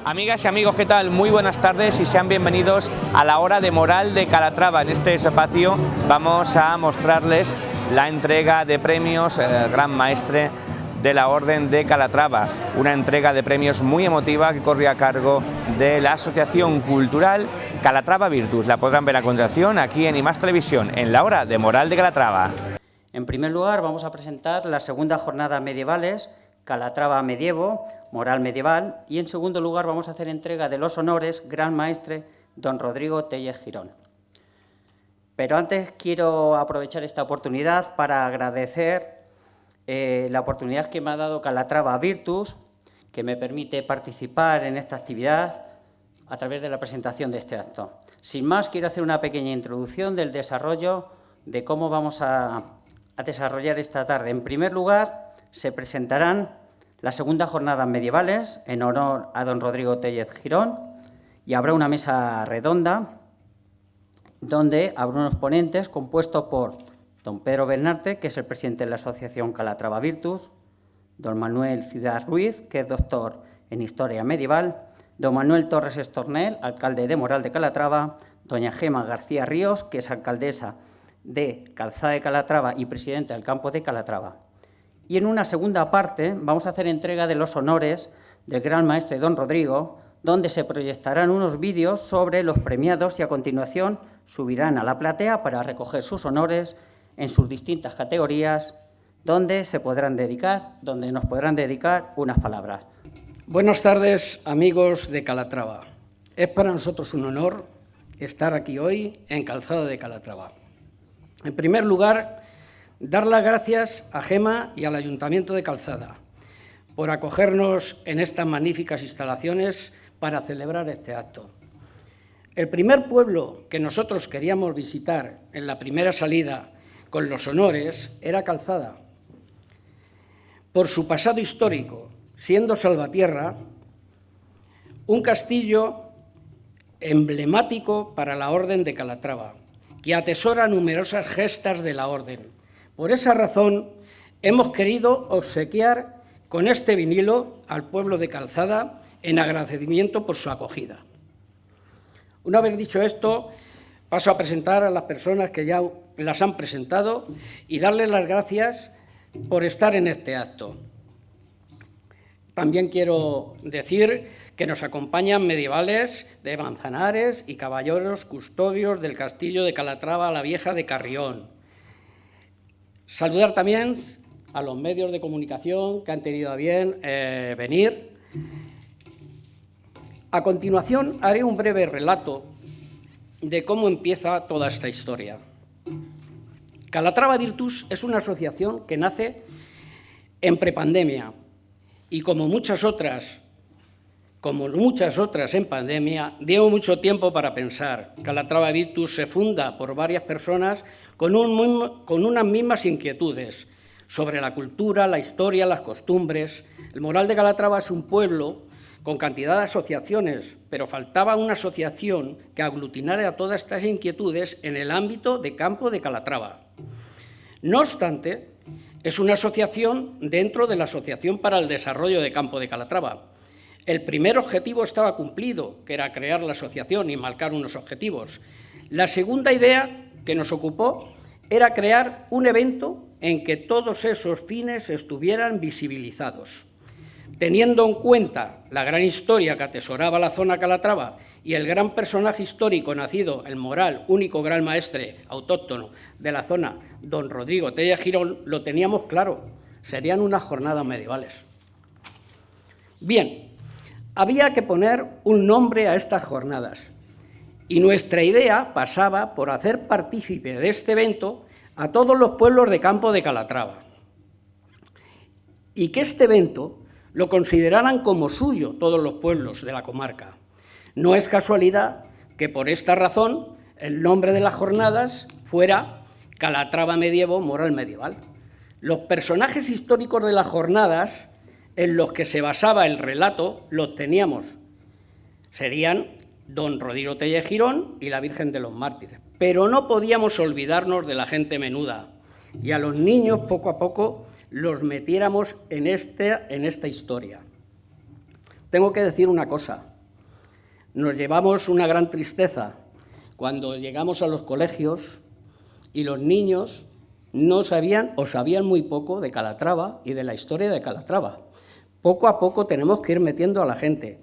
Amigas y amigos, ¿qué tal? Muy buenas tardes y sean bienvenidos a la hora de Moral de Calatrava. En este espacio vamos a mostrarles la entrega de premios Gran Maestre de la Orden de Calatrava, una entrega de premios muy emotiva que corre a cargo de la Asociación Cultural Calatrava Virtus. La podrán ver a continuación aquí en IMAX Televisión, en la hora de Moral de Calatrava. En primer lugar, vamos a presentar la segunda jornada medievales, Calatrava Medievo, Moral Medieval, y en segundo lugar vamos a hacer entrega de los honores Gran Maestre don Rodrigo Tellez Girón. Pero antes quiero aprovechar esta oportunidad para agradecer la oportunidad que me ha dado Calatrava Virtus, que me permite participar en esta actividad a través de la presentación de este acto. Sin más, quiero hacer una pequeña introducción del desarrollo de cómo vamos a desarrollar esta tarde. En primer lugar, se presentarán las segundas jornadas medievales en honor a don Rodrigo Tellez Girón y habrá una mesa redonda donde habrá unos ponentes compuestos por don Pedro Bernarte, que es el presidente de la Asociación Calatrava Virtus, don Manuel Ciudad Ruiz, que es doctor en Historia Medieval, don Manuel Torres Estornel, alcalde de Moral de Calatrava, doña Gema García Ríos, que es alcaldesa de Calzada de Calatrava y presidenta del campo de Calatrava. Y en una segunda parte vamos a hacer entrega de los honores del Gran Maestre don Rodrigo, donde se proyectarán unos vídeos sobre los premiados y a continuación subirán a la platea para recoger sus honores en sus distintas categorías, donde nos podrán dedicar unas palabras. Buenas tardes, amigos de Calatrava. Es para nosotros un honor estar aquí hoy en Calzada de Calatrava. En primer lugar, dar las gracias a Gema y al Ayuntamiento de Calzada por acogernos en estas magníficas instalaciones para celebrar este acto. El primer pueblo que nosotros queríamos visitar en la primera salida con los honores era Calzada, por su pasado histórico, siendo Salvatierra un castillo emblemático para la Orden de Calatrava, que atesora numerosas gestas de la Orden. Por esa razón, hemos querido obsequiar con este vinilo al pueblo de Calzada en agradecimiento por su acogida. Una vez dicho esto, paso a presentar a las personas que ya las han presentado y darles las gracias por estar en este acto. También quiero decir que nos acompañan medievales de Manzanares y caballeros custodios del castillo de Calatrava la Vieja de Carrión. Saludar también a los medios de comunicación que han tenido a bien venir. A continuación, haré un breve relato de cómo empieza toda esta historia. Calatrava Virtus es una asociación que nace en prepandemia y como muchas otras en pandemia, dio mucho tiempo para pensar. Calatrava Virtus se funda por varias personas con unas mismas inquietudes sobre la cultura, la historia, las costumbres. El Moral de Calatrava es un pueblo con cantidad de asociaciones, pero faltaba una asociación que aglutinara a todas estas inquietudes en el ámbito de campo de Calatrava. No obstante, es una asociación dentro de la Asociación para el Desarrollo de Campo de Calatrava. El primer objetivo estaba cumplido, que era crear la asociación y marcar unos objetivos. La segunda idea que nos ocupó era crear un evento en que todos esos fines estuvieran visibilizados. Teniendo en cuenta la gran historia que atesoraba la zona Calatrava y el gran personaje histórico nacido en Moral, único gran maestre autóctono de la zona, don Rodrigo Tellez Girón, lo teníamos claro, serían unas jornadas medievales. Bien, había que poner un nombre a estas jornadas y nuestra idea pasaba por hacer partícipe de este evento a todos los pueblos de campo de Calatrava y que este evento lo consideraran como suyo todos los pueblos de la comarca. No es casualidad que por esta razón el nombre de las jornadas fuera Calatrava Medievo, Moral Medieval. Los personajes históricos de las jornadas en los que se basaba el relato los teníamos. Serían don Rodrigo Tellez Girón y la Virgen de los Mártires. Pero no podíamos olvidarnos de la gente menuda y a los niños poco a poco los metiéramos en esta historia. Tengo que decir una cosa, nos llevamos una gran tristeza cuando llegamos a los colegios y los niños no sabían o sabían muy poco de Calatrava y de la historia de Calatrava. Poco a poco tenemos que ir metiendo a la gente.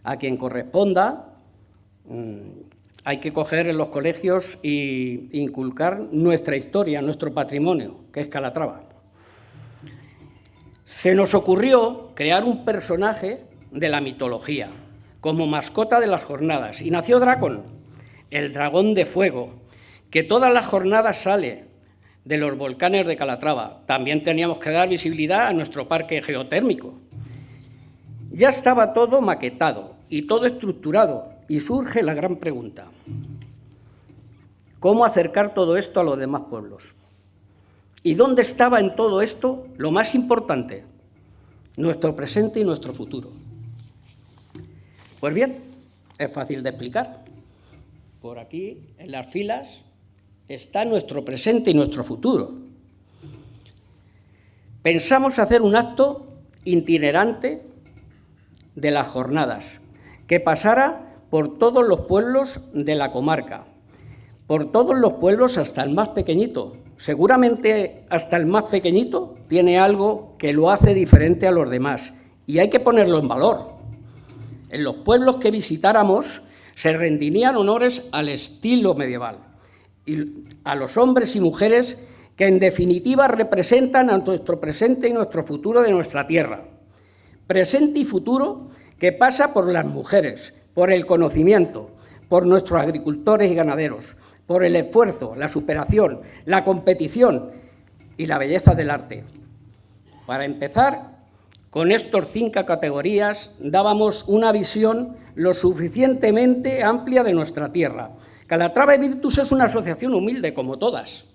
A quien corresponda, hay que coger en los colegios e inculcar nuestra historia, nuestro patrimonio, que es Calatrava. Se nos ocurrió crear un personaje de la mitología como mascota de las jornadas y nació Dracon, el dragón de fuego, que todas las jornadas sale de los volcanes de Calatrava. También teníamos que dar visibilidad a nuestro parque geotérmico. Ya estaba todo maquetado y todo estructurado y surge la gran pregunta: ¿cómo acercar todo esto a los demás pueblos? ¿Y dónde estaba en todo esto lo más importante? Nuestro presente y nuestro futuro. Pues bien, es fácil de explicar. Por aquí, en las filas, está nuestro presente y nuestro futuro. Pensamos hacer un acto itinerante de las jornadas, que pasara por todos los pueblos de la comarca, por todos los pueblos hasta el más pequeñito. Seguramente hasta el más pequeñito tiene algo que lo hace diferente a los demás y hay que ponerlo en valor. En los pueblos que visitáramos se rendirían honores al estilo medieval y a los hombres y mujeres que en definitiva representan a nuestro presente y nuestro futuro de nuestra tierra. Presente y futuro que pasa por las mujeres, por el conocimiento, por nuestros agricultores y ganaderos, por el esfuerzo, la superación, la competición y la belleza del arte. Para empezar, con estas 5 categorías dábamos una visión lo suficientemente amplia de nuestra tierra. Calatrava Virtus es una asociación humilde, como todas,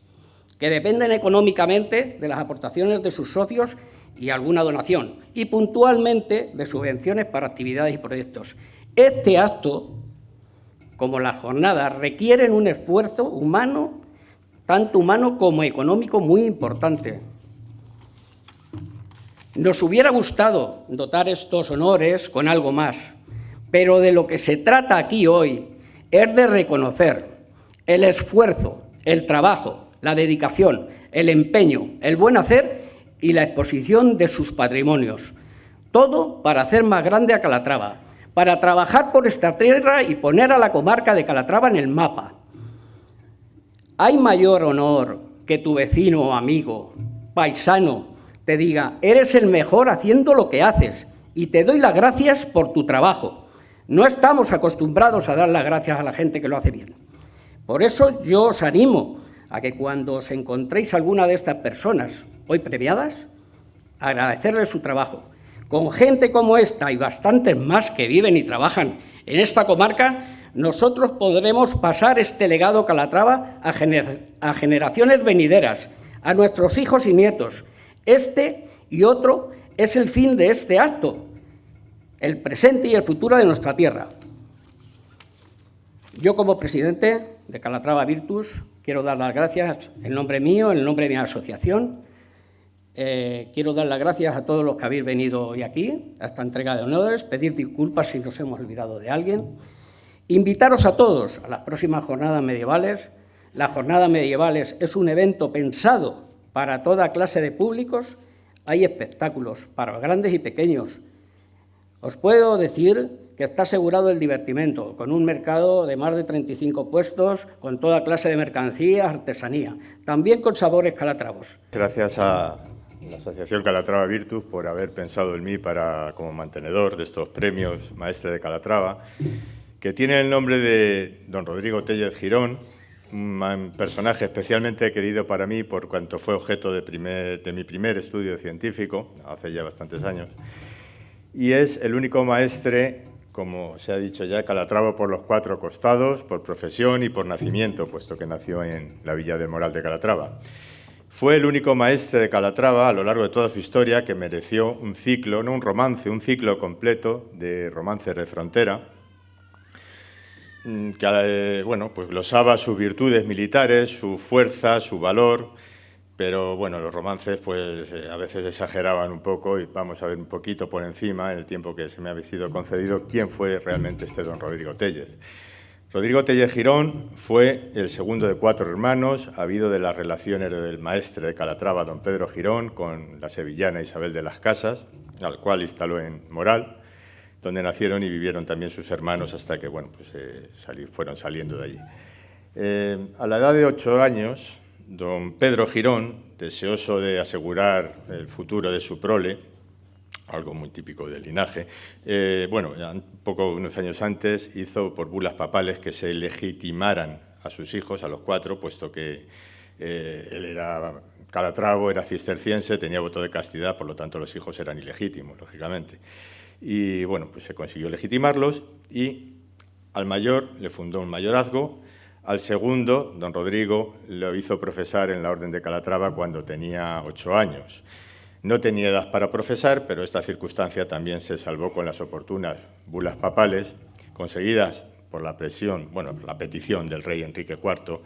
que dependen económicamente de las aportaciones de sus socios y alguna donación, y puntualmente de subvenciones para actividades y proyectos. Este acto, como las jornadas, requieren un esfuerzo humano, tanto humano como económico, muy importante. Nos hubiera gustado dotar estos honores con algo más, pero de lo que se trata aquí hoy es de reconocer el esfuerzo, el trabajo, la dedicación, el empeño, el buen hacer y la exposición de sus patrimonios. Todo para hacer más grande a Calatrava, para trabajar por esta tierra y poner a la comarca de Calatrava en el mapa. ¿Hay mayor honor que tu vecino o amigo, paisano, te diga: eres el mejor haciendo lo que haces y te doy las gracias por tu trabajo? No estamos acostumbrados a dar las gracias a la gente que lo hace bien. Por eso yo os animo a que cuando os encontréis alguna de estas personas hoy premiadas, agradecerles su trabajo. Con gente como esta y bastantes más que viven y trabajan en esta comarca, nosotros podremos pasar este legado Calatrava a generaciones venideras, a nuestros hijos y nietos. Este y otro es el fin de este acto, el presente y el futuro de nuestra tierra. Yo, como presidente de Calatrava Virtus, quiero dar las gracias en nombre mío, en nombre de mi asociación. Quiero dar las gracias a todos los que habéis venido hoy aquí, a esta entrega de honores, pedir disculpas si nos hemos olvidado de alguien. Invitaros a todos a las próximas jornadas medievales. Las jornadas medievales es un evento pensado para toda clase de públicos. Hay espectáculos para los grandes y pequeños. Os puedo decir que está asegurado el divertimento, con un mercado de más de 35 puestos, con toda clase de mercancías, artesanía, también con sabores calatravos. Gracias a la Asociación Calatrava Virtus por haber pensado en mí como mantenedor de estos premios Maestre de Calatrava, que tiene el nombre de don Rodrigo Tellez Girón, un personaje especialmente querido para mí por cuanto fue objeto de mi primer estudio científico, hace ya bastantes años, y es el único maestre, como se ha dicho ya, Calatrava por los 4 costados, por profesión y por nacimiento, puesto que nació en la villa del Moral de Calatrava. Fue el único maestre de Calatrava a lo largo de toda su historia que mereció un ciclo, no un romance, un ciclo completo de romances de frontera, que bueno, pues glosaba sus virtudes militares, su fuerza, su valor, pero bueno, los romances pues a veces exageraban un poco y vamos a ver un poquito por encima, en el tiempo que se me ha sido concedido, quién fue realmente este don Rodrigo Téllez. Rodrigo Téllez Girón fue el segundo de 4 hermanos, habido de las relaciones del maestre de Calatrava, don Pedro Girón, con la sevillana Isabel de las Casas, al cual instaló en Moral, donde nacieron y vivieron también sus hermanos hasta que bueno, pues, fueron saliendo de allí. A la edad de 8 años, don Pedro Girón, deseoso de asegurar el futuro de su prole, algo muy típico del linaje, bueno, unos años antes hizo por bulas papales que se legitimaran a sus hijos, a los 4, puesto que él era calatravo, era cisterciense, tenía voto de castidad, por lo tanto los hijos eran ilegítimos, lógicamente. Y bueno, pues se consiguió legitimarlos y al mayor le fundó un mayorazgo, al segundo, don Rodrigo, lo hizo profesar en la Orden de Calatrava cuando tenía 8 años. No tenía edad para profesar, pero esta circunstancia también se salvó con las oportunas bulas papales, conseguidas por la presión, bueno, por la petición del rey Enrique IV,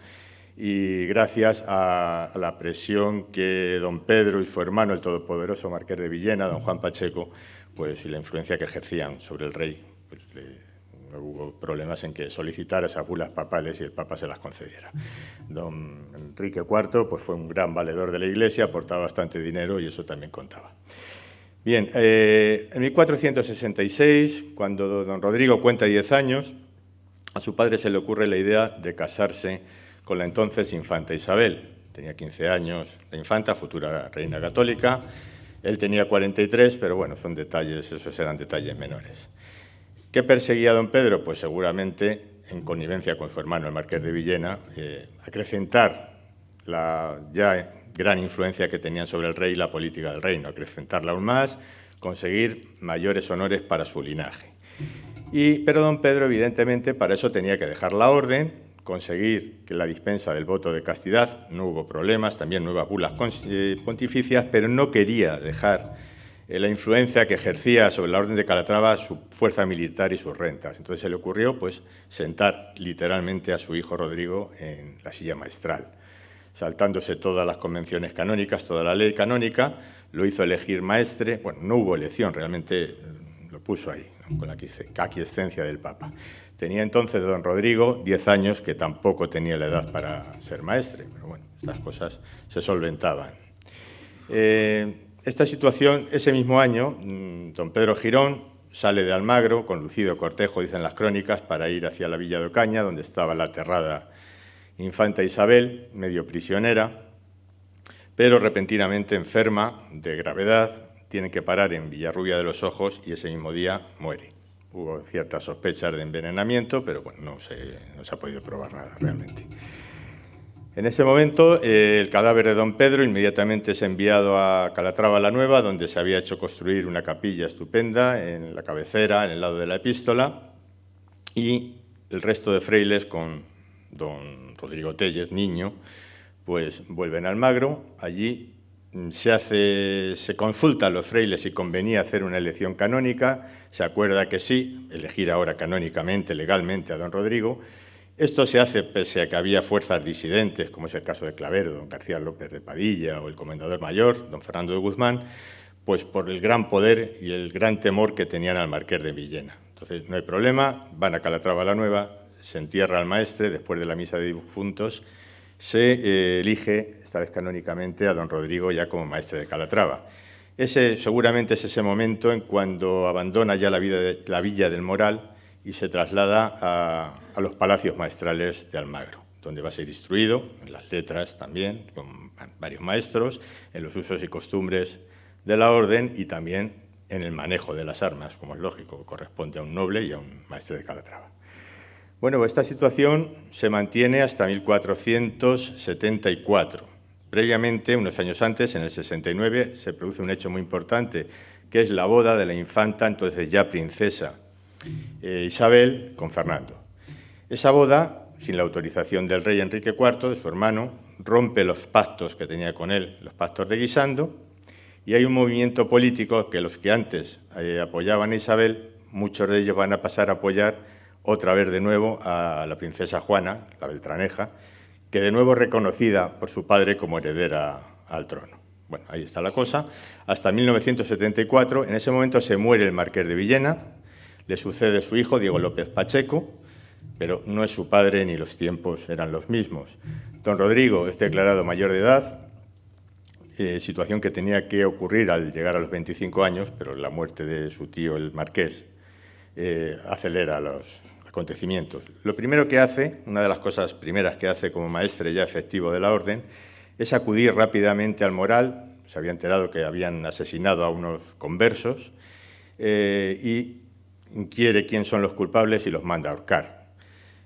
y gracias a la presión que don Pedro y su hermano, el todopoderoso marqués de Villena, don Juan Pacheco, pues, y la influencia que ejercían sobre el rey, pues, no hubo problemas en que solicitara esas bulas papales y el Papa se las concediera. Don Enrique IV pues, fue un gran valedor de la Iglesia, aportaba bastante dinero y eso también contaba. Bien, en 1466, cuando don Rodrigo cuenta 10 años, a su padre se le ocurre la idea de casarse con la entonces infanta Isabel. Tenía 15 años la infanta, futura reina católica. Él tenía 43, pero bueno, son detalles, esos eran detalles menores. ¿Qué perseguía don Pedro? Pues seguramente, en connivencia con su hermano, el marqués de Villena, acrecentar la ya gran influencia que tenían sobre el rey y la política del reino, acrecentarla aún más, conseguir mayores honores para su linaje. Pero don Pedro, evidentemente, para eso tenía que dejar la orden, conseguir que la dispensa del voto de castidad, no hubo problemas, también nuevas bulas pontificias, pero no quería dejar la influencia que ejercía sobre la Orden de Calatrava, su fuerza militar y sus rentas. Entonces se le ocurrió pues, sentar literalmente a su hijo Rodrigo en la silla maestral. Saltándose todas las convenciones canónicas, toda la ley canónica, lo hizo elegir maestre. Bueno, no hubo elección, realmente lo puso ahí, ¿no? Con la aquiescencia del Papa. Tenía entonces don Rodrigo 10 años, que tampoco tenía la edad para ser maestre, pero bueno, estas cosas se solventaban. Esta situación, ese mismo año, don Pedro Girón sale de Almagro con lucido cortejo, dicen las crónicas, para ir hacia la villa de Ocaña, donde estaba la aterrada infanta Isabel, medio prisionera, pero repentinamente enferma de gravedad, tiene que parar en Villarrubia de los Ojos y ese mismo día muere. Hubo ciertas sospechas de envenenamiento, pero bueno, no se ha podido probar nada realmente. En ese momento, el cadáver de don Pedro inmediatamente es enviado a Calatrava la Nueva, donde se había hecho construir una capilla estupenda en la cabecera, en el lado de la epístola, y el resto de frailes, con don Rodrigo Téllez, niño, pues vuelven a Almagro. Allí se consulta a los frailes si convenía hacer una elección canónica, se acuerda que sí, elegir ahora canónicamente, legalmente a don Rodrigo. Esto se hace pese a que había fuerzas disidentes, como es el caso de Clavero, don García López de Padilla, o el comendador mayor, don Fernando de Guzmán, pues por el gran poder y el gran temor que tenían al marqués de Villena. Entonces, no hay problema, van a Calatrava la Nueva, se entierra al maestre, después de la misa de difuntos, se elige, esta vez canónicamente, a don Rodrigo ya como maestre de Calatrava. Seguramente es ese momento en cuando abandona ya la villa del Moral y se traslada a los palacios maestrales de Almagro, donde va a ser instruido, en las letras también, con varios maestros, en los usos y costumbres de la orden y también en el manejo de las armas, como es lógico, corresponde a un noble y a un maestre de Calatrava. Bueno, esta situación se mantiene hasta 1474. Previamente, unos años antes, en el 69, se produce un hecho muy importante, que es la boda de la infanta, entonces ya princesa, Isabel con Fernando. Esa boda, sin la autorización del rey Enrique IV, de su hermano, rompe los pactos que tenía con él, los pactos de Guisando, y hay un movimiento político que los que antes apoyaban a Isabel, muchos de ellos van a pasar a apoyar otra vez de nuevo a la princesa Juana, la Beltraneja, que de nuevo es reconocida por su padre como heredera al trono. Bueno, ahí está la cosa. Hasta 1974, en ese momento se muere el marqués de Villena, le sucede su hijo, Diego López Pacheco, pero no es su padre ni los tiempos eran los mismos. Don Rodrigo es declarado mayor de edad, situación que tenía que ocurrir al llegar a los 25 años, pero la muerte de su tío, el marqués, acelera los acontecimientos. Lo primero que hace, una de las cosas primeras que hace como maestre ya efectivo de la orden, es acudir rápidamente al Moral. Se había enterado que habían asesinado a unos conversos y inquiere quién son los culpables y los manda a ahorcar,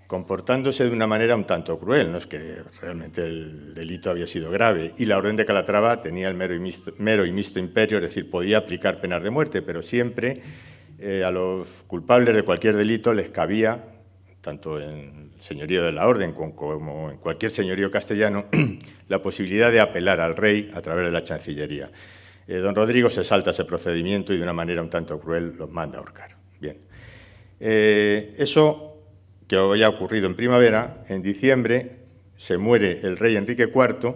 comportándose de una manera un tanto cruel. No es que realmente el delito había sido grave y la Orden de Calatrava tenía el mero y mixto imperio, es decir, podía aplicar penas de muerte, pero siempre a los culpables de cualquier delito les cabía, tanto en el señorío de la Orden como en cualquier señorío castellano, la posibilidad de apelar al rey a través de la Chancillería. Don Rodrigo se salta ese procedimiento y de una manera un tanto cruel los manda a ahorcar. Bien. Eso que había ocurrido en primavera, en diciembre se muere el rey Enrique IV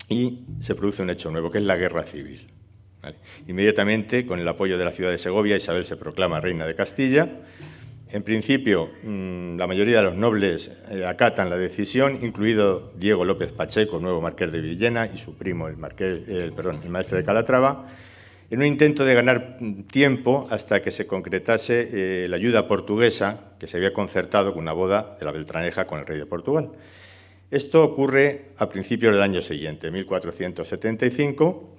y se produce un hecho nuevo, que es la guerra civil. ¿Vale? Inmediatamente, con el apoyo de la ciudad de Segovia, Isabel se proclama reina de Castilla. En principio, la mayoría de los nobles acatan la decisión, incluido Diego López Pacheco, nuevo marqués de Villena, y su primo, el maestre de Calatrava, en un intento de ganar tiempo hasta que se concretase la ayuda portuguesa que se había concertado con una boda de la Beltraneja con el rey de Portugal. Esto ocurre a principios del año siguiente, 1475.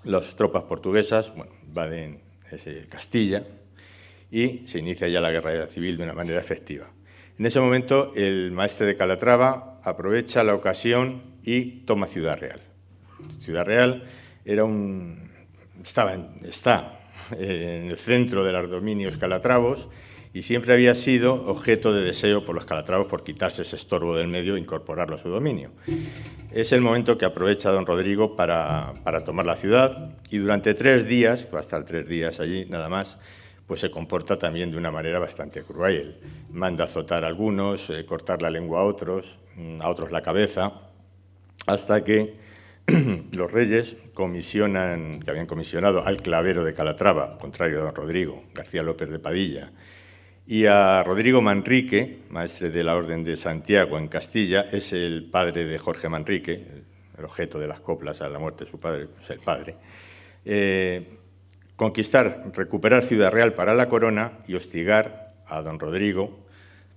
Las tropas portuguesas invaden Castilla y se inicia ya la guerra civil de una manera efectiva. En ese momento, el maestre de Calatrava aprovecha la ocasión y toma Ciudad Real. Ciudad Real está en el centro de los dominios calatravos y siempre había sido objeto de deseo por los calatravos por quitarse ese estorbo del medio e incorporarlo a su dominio. Es el momento que aprovecha don Rodrigo para tomar la ciudad y durante 3 días, que va a estar 3 días allí nada más, pues se comporta también de una manera bastante cruel. Manda azotar a algunos, cortar la lengua a otros la cabeza, hasta que los reyes que habían comisionado al clavero de Calatrava, contrario a don Rodrigo, García López de Padilla, y a Rodrigo Manrique, maestre de la Orden de Santiago en Castilla, es el padre de Jorge Manrique, el objeto de las coplas a la muerte de su padre, pues el padre, recuperar Ciudad Real para la corona y hostigar a don Rodrigo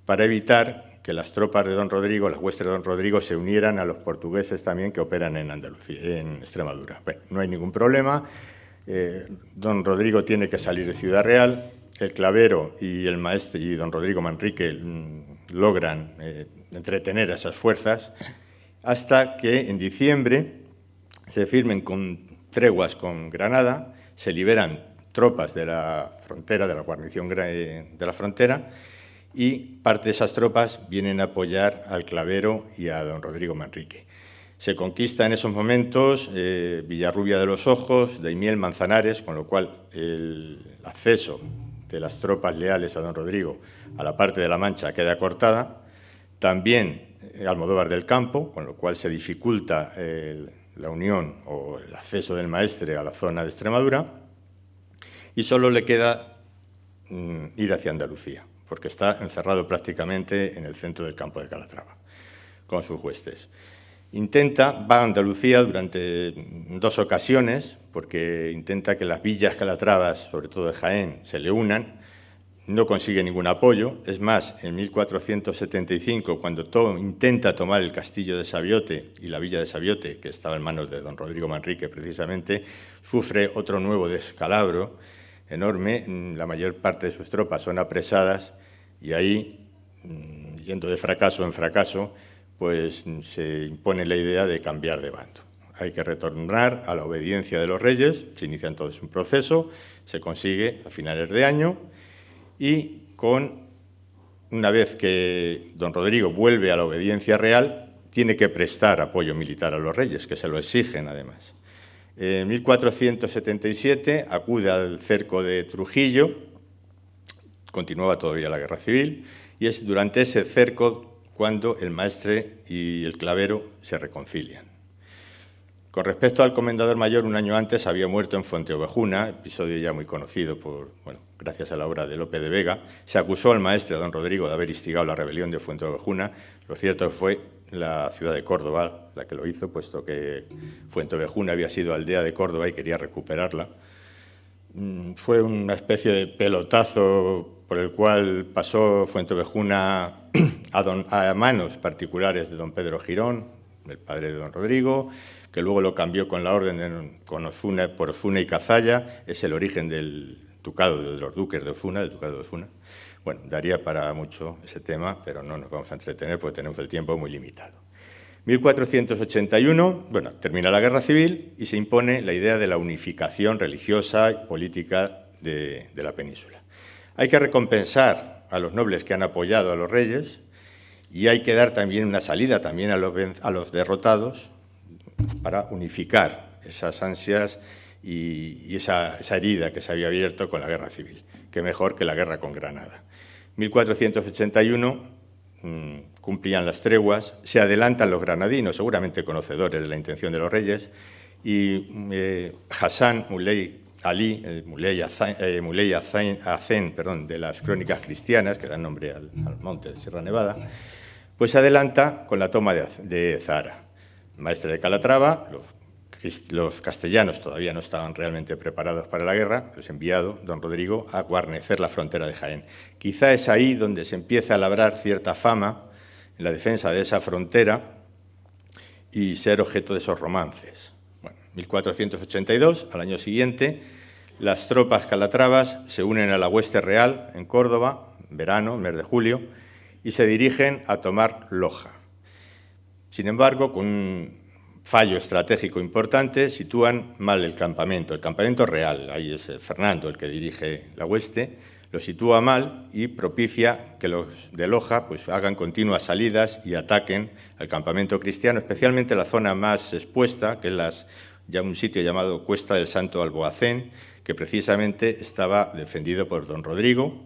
para evitar que las tropas de don Rodrigo, las huestes de don Rodrigo, se unieran a los portugueses también que operan en Andalucía, en Extremadura. Bueno, no hay ningún problema. Don Rodrigo tiene que salir de Ciudad Real. El clavero y el maestre y don Rodrigo Manrique logran entretener a esas fuerzas hasta que en diciembre se firmen con treguas con Granada, se liberan tropas de la frontera, de la guarnición de la frontera, y parte de esas tropas vienen a apoyar al clavero y a don Rodrigo Manrique. Se conquista en esos momentos Villarrubia de los Ojos, Daimiel, Manzanares, con lo cual el acceso de las tropas leales a don Rodrigo a la parte de la Mancha queda cortada. También Almodóvar del Campo, con lo cual se dificulta la unión o el acceso del maestre a la zona de Extremadura, y solo le queda ir hacia Andalucía, porque está encerrado prácticamente en el centro del campo de Calatrava, con sus huestes. Va a Andalucía durante 2 ocasiones, porque intenta que las villas calatravas, sobre todo de Jaén, se le unan. No consigue ningún apoyo. Es más, en 1475, cuando intenta tomar el castillo de Sabiote y la villa de Sabiote, que estaba en manos de don Rodrigo Manrique precisamente, sufre otro nuevo descalabro enorme. La mayor parte de sus tropas son apresadas y ahí, yendo de fracaso en fracaso, pues se impone la idea de cambiar de bando. Hay que retornar a la obediencia de los reyes, se inicia entonces un proceso, se consigue a finales de año y una vez que don Rodrigo vuelve a la obediencia real, tiene que prestar apoyo militar a los reyes, que se lo exigen además. En 1477 acude al cerco de Trujillo, continuaba todavía la guerra civil, y es durante ese cerco cuando el maestre y el clavero se reconcilian. Con respecto al comendador mayor, un año antes había muerto en Fuenteovejuna, episodio ya muy conocido gracias a la obra de Lope de Vega. Se acusó al maestre, a don Rodrigo, de haber instigado la rebelión de Fuenteovejuna. Lo cierto fue la ciudad de Córdoba la que lo hizo, puesto que Fuenteovejuna había sido aldea de Córdoba y quería recuperarla. Fue una especie de pelotazo por el cual pasó Fuenteovejuna a manos particulares de don Pedro Girón, el padre de don Rodrigo, que luego lo cambió con la orden por Osuna y Cazalla. Es el origen del ducado de los duques de Osuna, del ducado de Osuna. Bueno, daría para mucho ese tema, pero no nos vamos a entretener porque tenemos el tiempo muy limitado. 1481, termina la guerra civil y se impone la idea de la unificación religiosa y política de la península. Hay que recompensar a los nobles que han apoyado a los reyes y hay que dar también una salida también a los derrotados para unificar esas ansias y esa herida que se había abierto con la guerra civil. Qué mejor que la guerra con Granada. 1481 cumplían las treguas, se adelantan los granadinos, seguramente conocedores de la intención de los reyes, y Hassan Muley Ali, Muley Hazen, de las Crónicas Cristianas, que dan nombre al monte de Sierra Nevada, pues se adelanta con la toma de Zahara. Maestre de Calatrava, los castellanos todavía no estaban realmente preparados para la guerra, los enviado don Rodrigo a guarnecer la frontera de Jaén. Quizá es ahí donde se empieza a labrar cierta fama en la defensa de esa frontera y ser objeto de esos romances. 1482, al año siguiente, las tropas calatravas se unen a la hueste real en Córdoba, en verano, mes de julio, y se dirigen a tomar Loja. Sin embargo, con un fallo estratégico importante, sitúan mal el campamento real, ahí es Fernando el que dirige la hueste, lo sitúa mal y propicia que los de Loja hagan continuas salidas y ataquen al campamento cristiano, especialmente la zona más expuesta, que es ya un sitio llamado Cuesta del Santo Alboacén, que precisamente estaba defendido por don Rodrigo,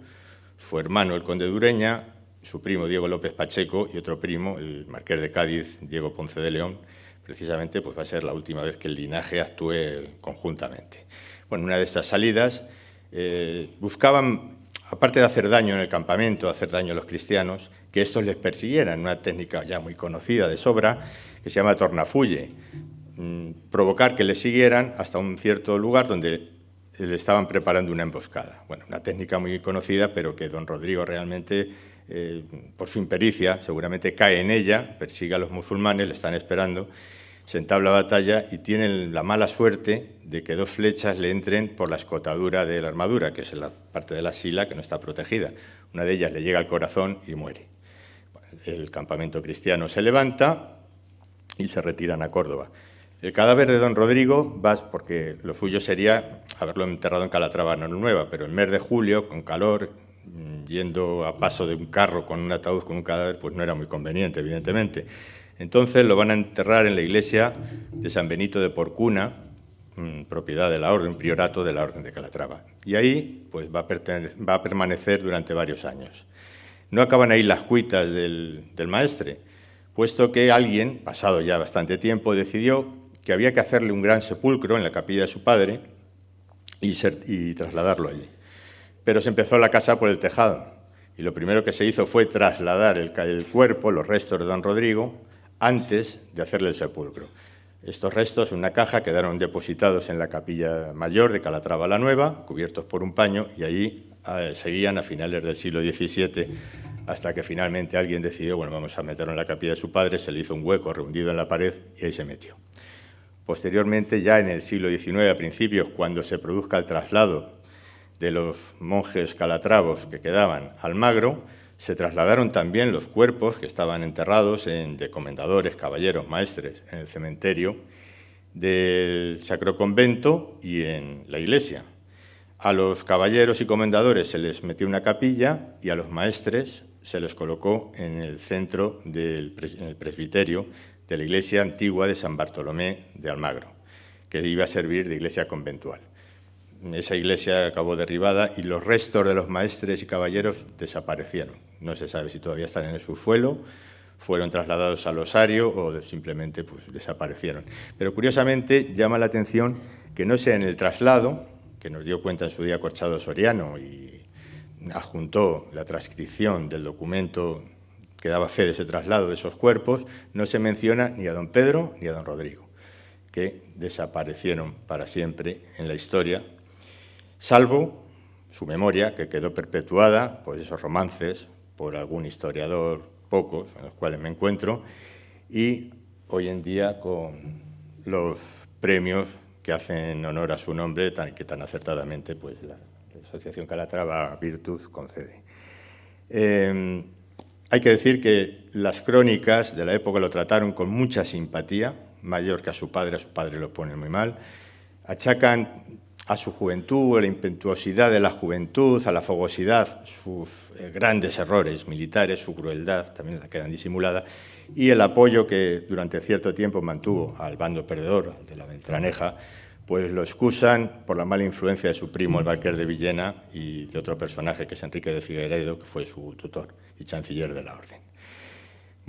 su hermano el conde de Ureña, su primo Diego López Pacheco y otro primo, el marqués de Cádiz, Diego Ponce de León. Precisamente va a ser la última vez que el linaje actúe conjuntamente. Una de estas salidas buscaban, aparte de hacer daño en el campamento, hacer daño a los cristianos, que estos les persiguieran, una técnica ya muy conocida de sobra, que se llama tornafulle, provocar que les siguieran hasta un cierto lugar donde le estaban preparando una emboscada. Una técnica muy conocida, pero que don Rodrigo realmente, por su impericia, seguramente cae en ella, persigue a los musulmanes, le están esperando, se entabla batalla y tienen la mala suerte de que 2 flechas le entren por la escotadura de la armadura, que es la parte de la sila que no está protegida. Una de ellas le llega al corazón y muere. El campamento cristiano se levanta y se retiran a Córdoba. El cadáver de don Rodrigo va, porque lo suyo sería haberlo enterrado en Calatrava Nueva, pero el mes de julio, con calor, yendo a paso de un carro con un ataúd con un cadáver, no era muy conveniente, evidentemente. Entonces lo van a enterrar en la iglesia de San Benito de Porcuna, propiedad de la orden, priorato de la Orden de Calatrava. Y ahí va a permanecer durante varios años. No acaban ahí las cuitas del maestre, puesto que alguien, pasado ya bastante tiempo, decidió que había que hacerle un gran sepulcro en la capilla de su padre y trasladarlo allí. Pero se empezó la casa por el tejado y lo primero que se hizo fue trasladar el cuerpo, los restos de don Rodrigo, antes de hacerle el sepulcro. Estos restos, en una caja, quedaron depositados en la capilla mayor de Calatrava la Nueva, cubiertos por un paño, y allí seguían a finales del siglo XVII, hasta que finalmente alguien decidió, vamos a meterlo en la capilla de su padre, se le hizo un hueco rehundido en la pared y ahí se metió. Posteriormente, ya en el siglo XIX, a principios, cuando se produzca el traslado de los monjes calatravos que quedaban al Magro, se trasladaron también los cuerpos que estaban enterrados de comendadores, caballeros, maestres, en el cementerio del Sacro Convento y en la iglesia. A los caballeros y comendadores se les metió una capilla y a los maestres se les colocó en el centro en el presbiterio de la iglesia antigua de San Bartolomé de Almagro, que iba a servir de iglesia conventual. Esa iglesia acabó derribada y los restos de los maestres y caballeros desaparecieron. No se sabe si todavía están en el subsuelo, fueron trasladados al osario o simplemente pues, desaparecieron. Pero curiosamente llama la atención que no sea en el traslado, que nos dio cuenta en su día Corchado Soriano y adjuntó la transcripción del documento que daba fe de ese traslado de esos cuerpos, no se menciona ni a don Pedro ni a don Rodrigo, que desaparecieron para siempre en la historia, salvo su memoria, que quedó perpetuada por esos romances, por algún historiador, pocos, en los cuales me encuentro, y hoy en día con los premios que hacen honor a su nombre, que tan acertadamente pues, la Asociación Calatrava Virtus concede. Hay que decir que las crónicas de la época lo trataron con mucha simpatía, mayor que a su padre lo ponen muy mal, achacan a su juventud, a la impetuosidad de la juventud, a la fogosidad, sus grandes errores militares, su crueldad, también la quedan disimulada, y el apoyo que durante cierto tiempo mantuvo al bando perdedor, al de la Beltraneja, pues lo excusan por la mala influencia de su primo, el Barquer de Villena, y de otro personaje que es Enrique de Figueiredo, que fue su tutor y chanciller de la Orden.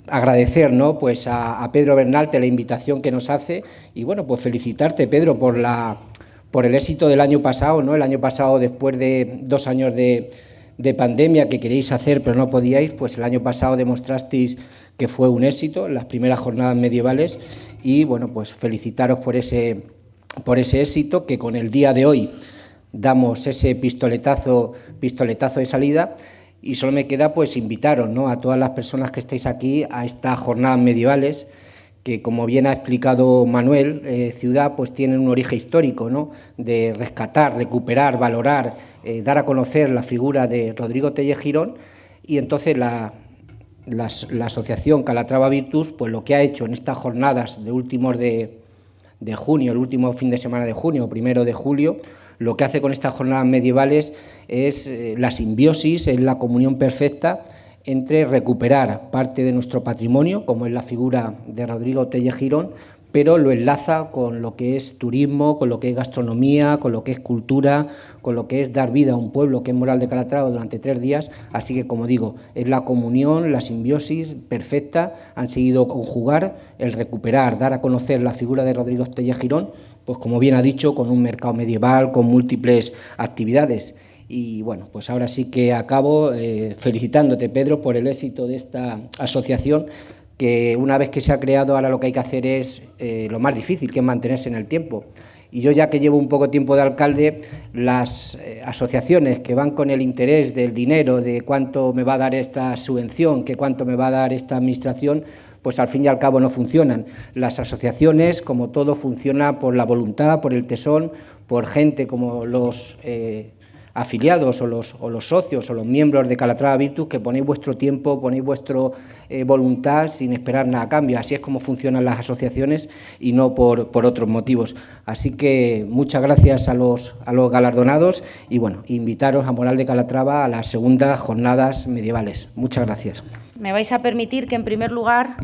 Agradecer, ¿no?, pues a Pedro Bernalte la invitación que nos hace y, bueno, pues felicitarte, Pedro, por el éxito del año pasado, ¿no? El año pasado, después de 2 años de pandemia que queréis hacer pero no podíais, pues el año pasado demostrasteis que fue un éxito, las primeras jornadas medievales, y, bueno, pues felicitaros por ese éxito, que con el día de hoy damos ese pistoletazo de salida. Y solo me queda pues invitaros, ¿no?, a todas las personas que estéis aquí a estas jornadas medievales, que, como bien ha explicado Manuel, Ciudad, pues tienen un origen histórico, ¿no?, de rescatar, recuperar, valorar, dar a conocer la figura de Rodrigo Tellez Girón. Y entonces la Asociación Calatrava Virtus, pues lo que ha hecho en estas jornadas de últimos de junio, el último fin de semana de junio, 1 de julio, lo que hace con estas jornadas medievales es la simbiosis, es la comunión perfecta entre recuperar parte de nuestro patrimonio, como es la figura de Rodrigo Tellez Girón, pero lo enlaza con lo que es turismo, con lo que es gastronomía, con lo que es cultura, con lo que es dar vida a un pueblo que es Moral de Calatrava durante 3 días. Así que, como digo, es la comunión, la simbiosis perfecta. Han seguido conjugar el recuperar, dar a conocer la figura de Rodrigo Tellez Girón, pues como bien ha dicho, con un mercado medieval, con múltiples actividades. Y bueno, pues ahora sí que acabo felicitándote, Pedro, por el éxito de esta asociación, que una vez que se ha creado, ahora lo que hay que hacer es lo más difícil, que es mantenerse en el tiempo. Y yo, ya que llevo un poco tiempo de alcalde, las asociaciones que van con el interés del dinero, de cuánto me va a dar esta subvención, que cuánto me va a dar esta administración, pues al fin y al cabo no funcionan. Las asociaciones, como todo, funciona por la voluntad, por el tesón, por gente como los afiliados o los socios o los miembros de Calatrava Virtus, que ponéis vuestro tiempo, ponéis vuestra voluntad sin esperar nada a cambio. Así es como funcionan las asociaciones y no por otros motivos. Así que muchas gracias a los galardonados y, bueno, invitaros a Moral de Calatrava a las segundas jornadas medievales. Muchas gracias. Me vais a permitir que, en primer lugar,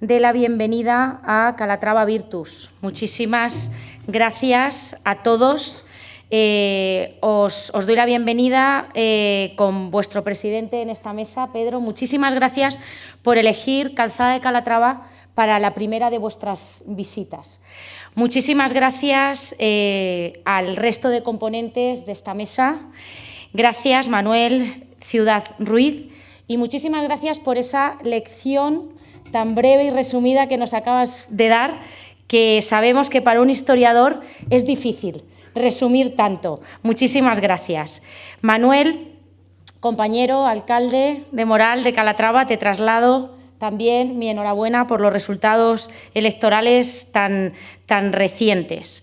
dé la bienvenida a Calatrava Virtus. Muchísimas gracias a todos. Os doy la bienvenida con vuestro presidente en esta mesa, Pedro. Muchísimas gracias por elegir Calzada de Calatrava para la primera de vuestras visitas. Muchísimas gracias al resto de componentes de esta mesa. Gracias, Manuel, Ciudad, Ruiz. Y muchísimas gracias por esa lección tan breve y resumida que nos acabas de dar, que sabemos que para un historiador es difícil resumir tanto. Muchísimas gracias. Manuel, compañero, alcalde de Moral de Calatrava, te traslado también mi enhorabuena por los resultados electorales tan recientes.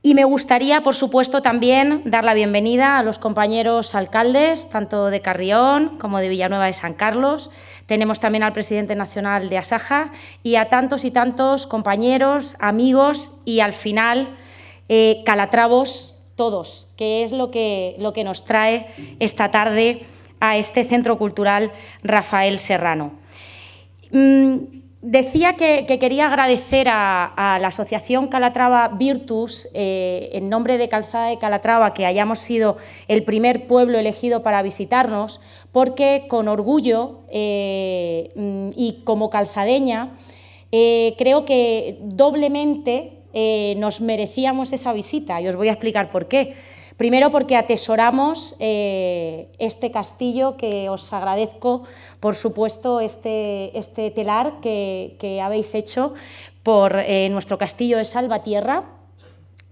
Y me gustaría, por supuesto, también dar la bienvenida a los compañeros alcaldes, tanto de Carrión como de Villanueva de San Carlos. Tenemos también al presidente nacional de Asaja y a tantos y tantos compañeros, amigos y, al final, calatravos todos, que es lo que nos trae esta tarde a este Centro Cultural Rafael Serrano. Decía que quería agradecer a la Asociación Calatrava Virtus, en nombre de Calzada de Calatrava, que hayamos sido el primer pueblo elegido para visitarnos, porque con orgullo y como calzadeña creo que doblemente nos merecíamos esa visita, y os voy a explicar por qué. Primero, porque atesoramos este castillo, que os agradezco, por supuesto, este telar que habéis hecho por nuestro castillo de Salvatierra.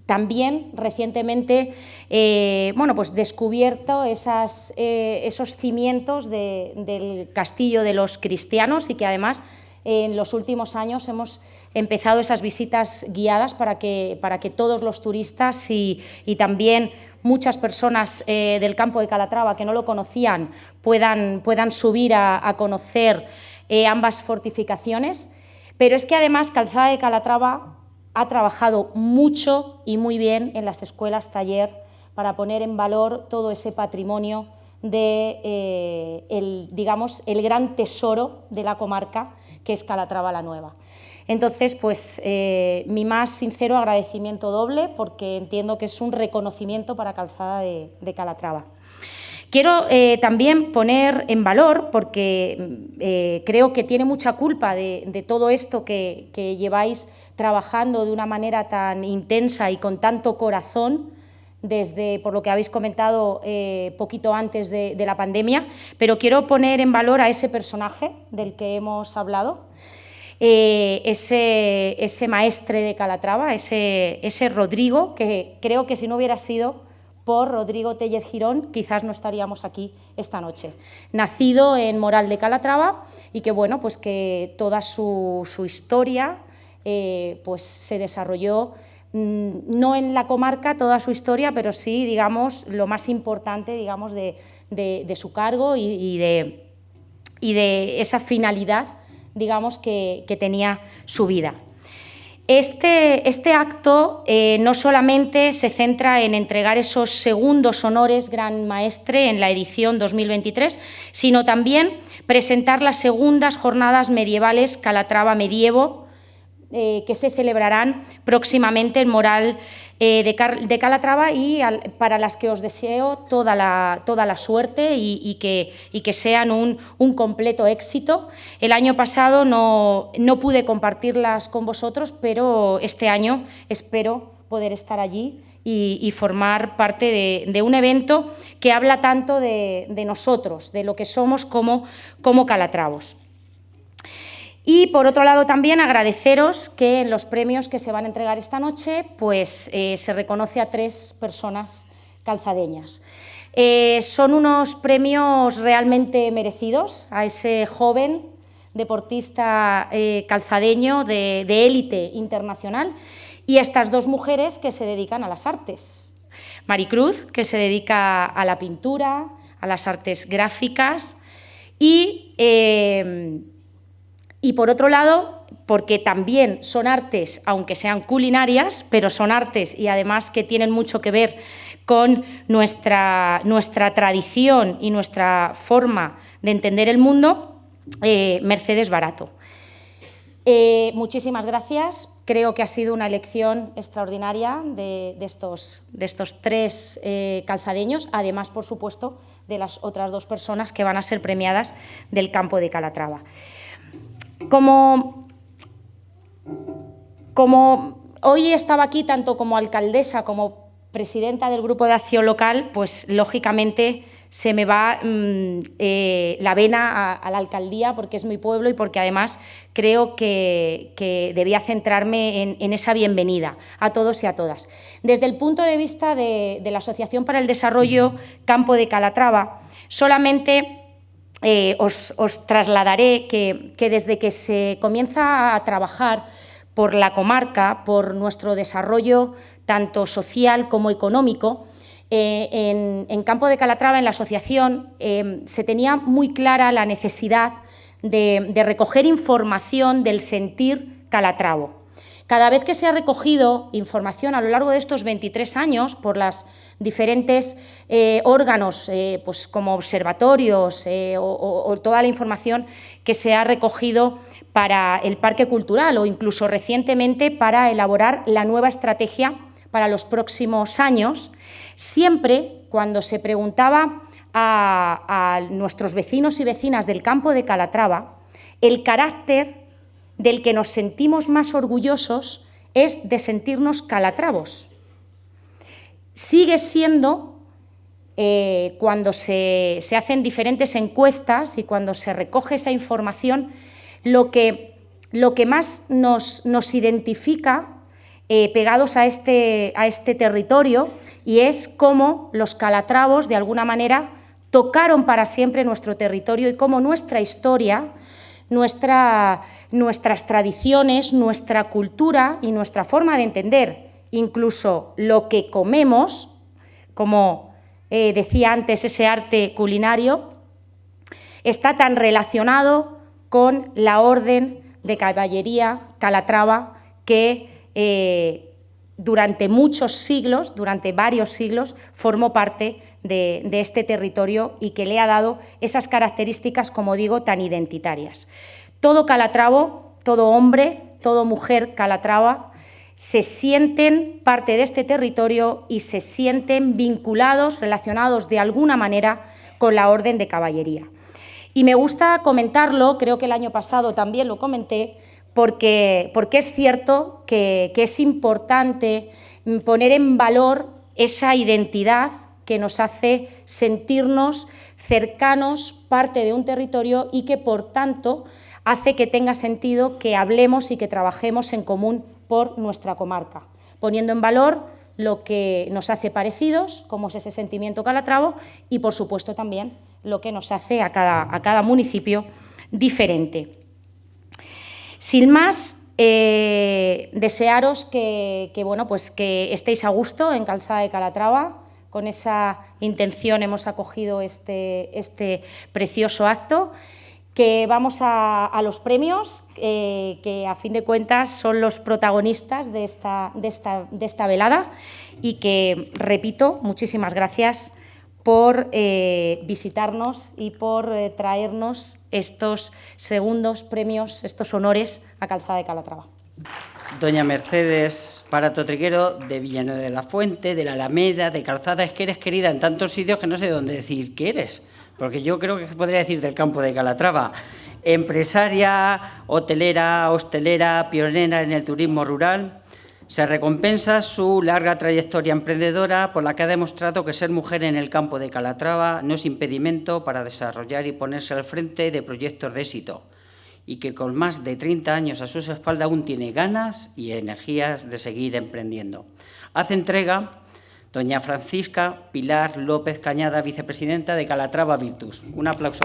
También recientemente pues descubierto esos cimientos del castillo de los cristianos, y que además en los últimos años hemos empezado esas visitas guiadas para que todos los turistas y también muchas personas del campo de Calatrava que no lo conocían puedan subir a conocer ambas fortificaciones. Pero es que además Calzada de Calatrava ha trabajado mucho y muy bien en las escuelas taller para poner en valor todo ese patrimonio de el gran tesoro de la comarca, que es Calatrava la Nueva. Entonces, pues mi más sincero agradecimiento doble, porque entiendo que es un reconocimiento para Calzada de Calatrava. Quiero también poner en valor, porque creo que tiene mucha culpa de todo esto que lleváis trabajando de una manera tan intensa y con tanto corazón, desde, por lo que habéis comentado, poquito antes de la pandemia, pero quiero poner en valor a ese personaje del que hemos hablado, ese maestre de Calatrava, ese Rodrigo, que creo que si no hubiera sido por Rodrigo Tellez Girón, quizás no estaríamos aquí esta noche. Nacido en Moral de Calatrava, y que, bueno, pues que toda su historia pues se desarrolló, no en la comarca toda su historia, pero sí, digamos, lo más importante, digamos, de su cargo y de esa finalidad, digamos, que tenía su vida. Este acto no solamente se centra en entregar esos segundos honores Gran Maestre en la edición 2023, sino también presentar las segundas jornadas medievales Calatrava Medievo, que se celebrarán próximamente en Moral de Calatrava, y para las que os deseo toda la suerte y que sean un completo éxito. El año pasado no pude compartirlas con vosotros, pero este año espero poder estar allí y formar parte de un evento que habla tanto de nosotros, de lo que somos como calatravos. Y, por otro lado, también agradeceros que en los premios que se van a entregar esta noche, pues se reconoce a 3 personas calzadeñas. Son unos premios realmente merecidos a ese joven deportista calzadeño de élite internacional, y a estas 2 mujeres que se dedican a las artes. Maricruz, que se dedica a la pintura, a las artes gráficas, y por otro lado, porque también son artes, aunque sean culinarias, pero son artes y además que tienen mucho que ver con nuestra tradición y nuestra forma de entender el mundo, Mercedes Barato. Muchísimas gracias. Creo que ha sido una elección extraordinaria de estos 3 calzadeños, además, por supuesto, de las otras 2 personas que van a ser premiadas del campo de Calatrava. Como hoy estaba aquí tanto como alcaldesa como presidenta del Grupo de Acción Local, pues lógicamente se me va la vena a la alcaldía, porque es mi pueblo y porque además creo que debía centrarme en esa bienvenida a todos y a todas. Desde el punto de vista de la Asociación para el Desarrollo Campo de Calatrava, solamente os trasladaré que desde que se comienza a trabajar por la comarca, por nuestro desarrollo tanto social como económico, en Campo de Calatrava, en la asociación, se tenía muy clara la necesidad de recoger información del sentir calatravo. Cada vez que se ha recogido información a lo largo de estos 23 años por las diferentes órganos, pues como observatorios o toda la información que se ha recogido para el Parque Cultural o incluso recientemente para elaborar la nueva estrategia para los próximos años, siempre cuando se preguntaba a nuestros vecinos y vecinas del campo de Calatrava, el carácter del que nos sentimos más orgullosos es de sentirnos calatravos. Sigue siendo, cuando se hacen diferentes encuestas y cuando se recoge esa información, lo que más nos identifica pegados a este territorio, y es cómo los calatravos, de alguna manera, tocaron para siempre nuestro territorio y cómo nuestra historia, nuestras tradiciones, nuestra cultura y nuestra forma de entender, incluso lo que comemos, como decía antes, ese arte culinario, está tan relacionado con la Orden de Caballería Calatrava que durante muchos siglos, durante varios siglos, formó parte de este territorio y que le ha dado esas características, como digo, tan identitarias. Todo calatravo, todo hombre, toda mujer calatrava se sienten parte de este territorio y se sienten vinculados, relacionados de alguna manera con la Orden de Caballería. Y me gusta comentarlo, creo que el año pasado también lo comenté, porque es cierto que es importante poner en valor esa identidad que nos hace sentirnos cercanos, parte de un territorio y que, por tanto, hace que tenga sentido que hablemos y que trabajemos en común por nuestra comarca, poniendo en valor lo que nos hace parecidos, como es ese sentimiento calatravo, y, por supuesto, también lo que nos hace a cada municipio diferente. Sin más, desearos que estéis a gusto en Calzada de Calatrava. Con esa intención hemos acogido este precioso acto, que vamos a los premios, que a fin de cuentas son los protagonistas de esta velada, y que, repito, muchísimas gracias por visitarnos y por traernos estos segundos premios, estos honores a Calzada de Calatrava. Doña Mercedes Parato Triguero, de Villanueva de la Fuente, de la Alameda, de Calzada, es que eres querida en tantos sitios que no sé dónde decir que eres, porque yo creo que podría decir del campo de Calatrava. Empresaria, hotelera, hostelera, pionera en el turismo rural. Se recompensa su larga trayectoria emprendedora, por la que ha demostrado que ser mujer en el campo de Calatrava no es impedimento para desarrollar y ponerse al frente de proyectos de éxito, y que con más de 30 años a sus espaldas aún tiene ganas y energías de seguir emprendiendo. Hace entrega doña Francisca Pilar López Cañada, vicepresidenta de Calatrava Virtus. Un aplauso.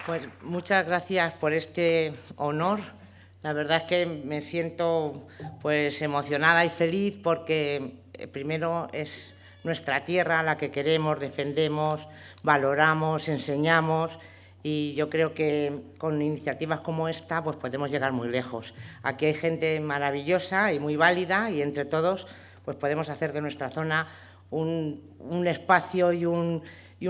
Pues muchas gracias por este honor. La verdad es que me siento pues emocionada y feliz porque primero es nuestra tierra la que queremos, defendemos, valoramos, enseñamos, y yo creo que con iniciativas como esta pues podemos llegar muy lejos. Aquí hay gente maravillosa y muy válida, y entre todos pues podemos hacer de nuestra zona un espacio y un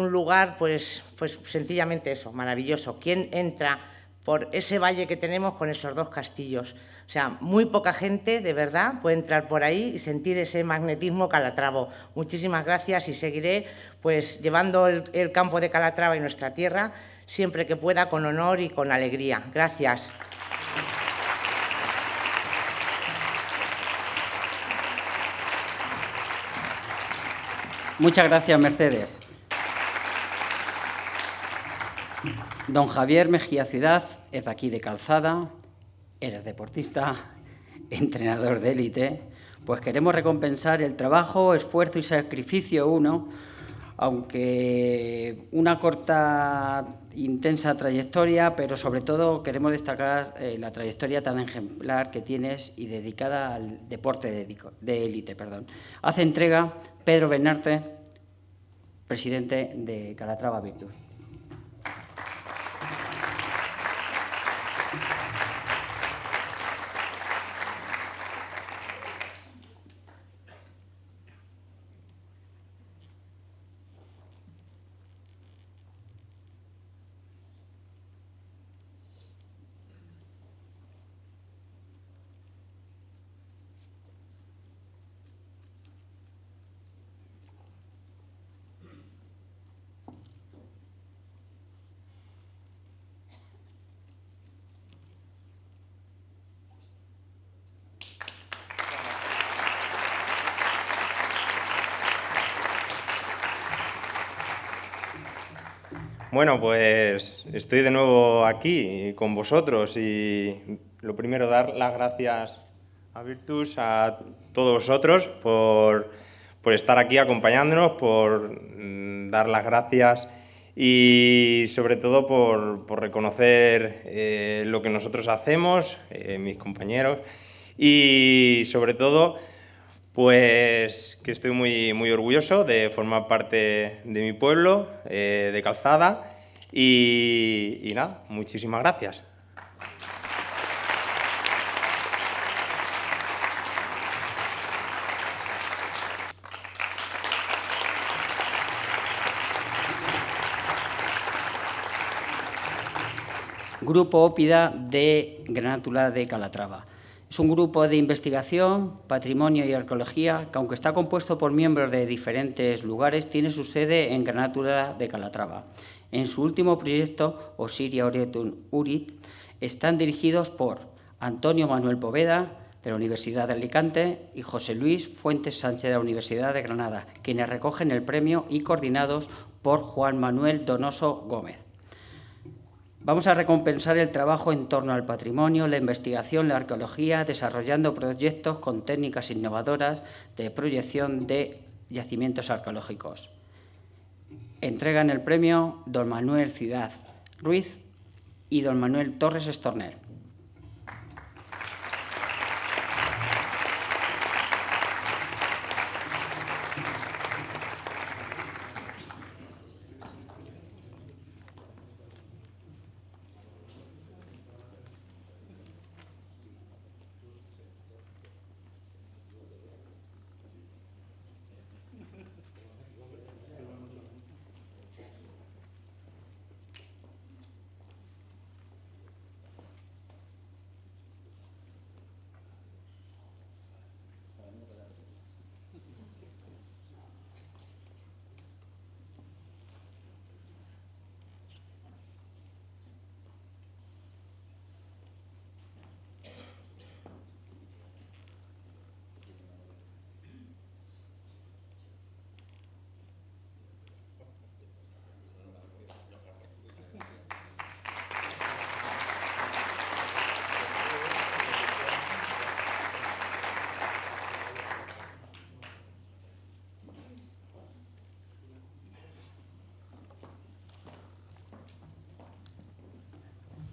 lugar, pues sencillamente eso, maravilloso. ¿Quién entra por ese valle que tenemos con esos dos castillos? O sea, muy poca gente, de verdad, puede entrar por ahí y sentir ese magnetismo calatravo. Muchísimas gracias, y seguiré pues llevando el campo de Calatrava y nuestra tierra siempre que pueda, con honor y con alegría. Gracias. Muchas gracias, Mercedes. Don Javier Mejía Ciudad es de aquí de Calzada, eres deportista, entrenador de élite. Pues queremos recompensar el trabajo, esfuerzo y sacrificio uno, aunque una corta, intensa trayectoria, pero sobre todo queremos destacar la trayectoria tan ejemplar que tienes y dedicada al deporte de élite. Hace entrega Pedro Bernarte, presidente de Calatrava Virtus. Bueno, pues estoy de nuevo aquí con vosotros y lo primero, dar las gracias a Virtus, a todos vosotros por estar aquí acompañándonos, por dar las gracias y sobre todo por reconocer lo que nosotros hacemos, mis compañeros, y sobre todo pues que estoy muy orgulloso de formar parte de mi pueblo, de Calzada, y nada, muchísimas gracias. Grupo Ópida de Granátula de Calatrava. Es un grupo de investigación, patrimonio y arqueología que, aunque está compuesto por miembros de diferentes lugares, tiene su sede en Granátula de Calatrava. En su último proyecto, Osiria Oretum Urit, están dirigidos por Antonio Manuel Poveda, de la Universidad de Alicante, y José Luis Fuentes Sánchez, de la Universidad de Granada, quienes recogen el premio y coordinados por Juan Manuel Donoso Gómez. Vamos a recompensar el trabajo en torno al patrimonio, la investigación, la arqueología, desarrollando proyectos con técnicas innovadoras de proyección de yacimientos arqueológicos. Entregan el premio don Manuel Ciudad Ruiz y don Manuel Torres Estornel.